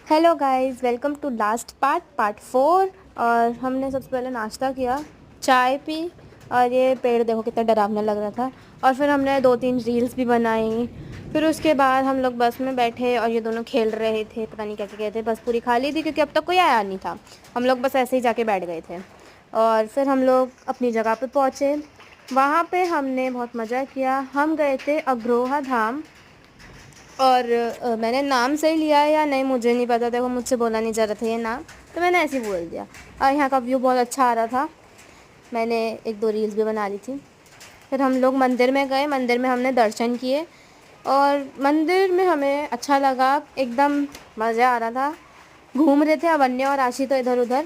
Hello guys, welcome to last part 4। और हमने सबसे पहले नाश्ता किया, चाय पी, और ये पेड़ देखो कितना डरावना लग रहा था। और फिर हमने 2-3 रील्स भी बनाई। फिर उसके बाद हम लोग बस में बैठे और ये दोनों खेल रहे थे, पता नहीं क्या क्या कहते। बस पूरी खाली थी क्योंकि अब तक कोई आया नहीं था। हम लोग बस ऐसे ही जाके बैठ गए थे। और फिर हम लोग अपनी जगह पे पहुँचे। वहाँ पे हमने बहुत मज़ा किया। हम गए थे अग्रोहा धाम। और मैंने नाम सही लिया है या नहीं मुझे नहीं पता, देखो मुझसे बोला नहीं जा रहा था ये नाम, तो मैंने ऐसे ही बोल दिया। और यहाँ का व्यू बहुत अच्छा आ रहा था। मैंने 1-2 रील्स भी बना ली थी। फिर हम लोग मंदिर में गए, मंदिर में हमने दर्शन किए और मंदिर में हमें अच्छा लगा, एकदम मज़ा आ रहा था। घूम रहे थे अवन्या और आशी तो इधर उधर।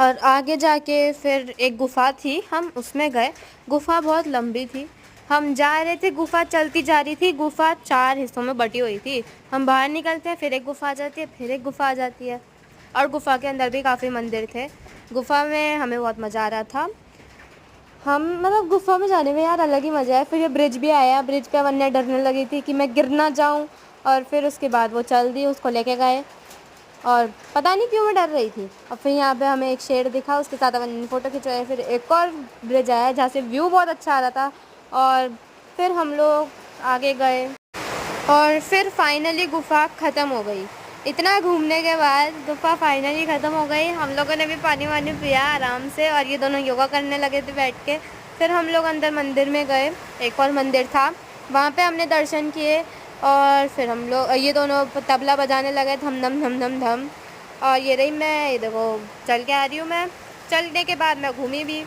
और आगे जाके फिर एक गुफ़ा थी, हम उसमें गए। गुफ़ा बहुत लंबी थी। हम जा रहे थे, गुफ़ा चलती जा रही थी। गुफ़ा 4 हिस्सों में बटी हुई थी। हम बाहर निकलते हैं, फिर एक गुफ़ा आ जाती है, फिर एक गुफ़ा आ जाती है। और गुफ़ा के अंदर भी काफ़ी मंदिर थे। गुफ़ा में हमें बहुत मज़ा आ रहा था। हम मतलब गुफ़ा में जाने में यार अलग ही मज़ा है। फिर ये ब्रिज भी आया, ब्रिज पे वन्या डरने लगी थी कि मैं गिर ना जाऊँ। और फिर उसके बाद वो चल दी, उसको लेके गए। और पता नहीं क्यों मैं डर रही थी। और फिर यहाँ पे हमें एक शेर दिखा, उसके साथ अपन फ़ोटो खिंचवाए। फिर एक और ब्रिज आया जहाँ से व्यू बहुत अच्छा आ रहा था। और फिर हम लोग आगे गए और फिर फाइनली गुफ़ा ख़त्म हो गई। इतना घूमने के बाद गुफ़ा फाइनली ख़त्म हो गई। हम लोगों ने भी पानी वानी पिया आराम से और ये दोनों योगा करने लगे थे बैठ के। फिर हम लोग अंदर मंदिर में गए, एक और मंदिर था, वहाँ पे हमने दर्शन किए। और फिर हम लोग ये दोनों तबला बजाने लगे, धम धम धम धम धम। और ये रही मैं, ये देखो चल के आ रही हूँ मैं। चलने के बाद मैं घूमी भी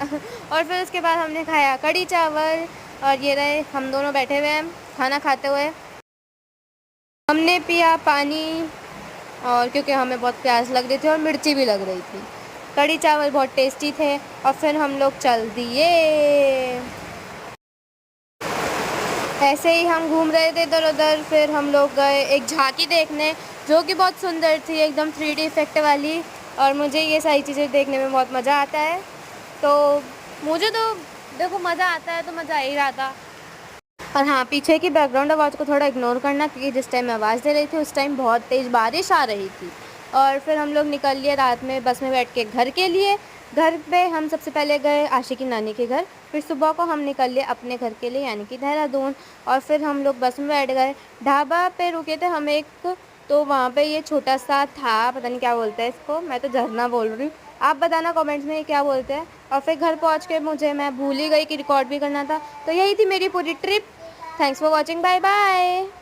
और फिर उसके बाद हमने खाया कढ़ी चावल। और ये रहे हम दोनों बैठे हुए हैं खाना खाते हुए। हमने पिया पानी, और क्योंकि हमें बहुत प्यास लग रही थी और मिर्ची भी लग रही थी। कढ़ी चावल बहुत टेस्टी थे। और फिर हम लोग चल दिए। ऐसे ही हम घूम रहे थे इधर उधर। फिर हम लोग गए एक झांकी देखने, जो कि बहुत सुंदर थी, एकदम 3D इफ़ेक्ट वाली। और मुझे ये सारी चीज़ें देखने में बहुत मज़ा आता है। तो मुझे तो देखो मज़ा आता है तो मज़ा आ ही रहा था। और हाँ, पीछे की बैकग्राउंड आवाज़ को थोड़ा इग्नोर करना, क्योंकि जिस टाइम मैं आवाज़ दे रही थी उस टाइम बहुत तेज़ बारिश आ रही थी। और फिर हम लोग निकल लिए रात में बस में बैठ के घर के लिए। घर पे हम सबसे पहले गए आशी की नानी के घर। फिर सुबह को हम निकल लिए अपने घर के लिए, यानी कि देहरादून। और फिर हम लोग बस में बैठ गए, ढाबा पे रुके थे हम एक। तो वहाँ पे ये छोटा सा था, पता नहीं क्या बोलते हैं इसको, मैं तो झरना बोल रही हूँ, आप बताना कमेंट्स में ये क्या बोलते हैं। और फिर घर पहुँच के मैं भूल ही गई कि रिकॉर्ड भी करना था। तो यही थी मेरी पूरी trip. Thanks for watching, bye bye.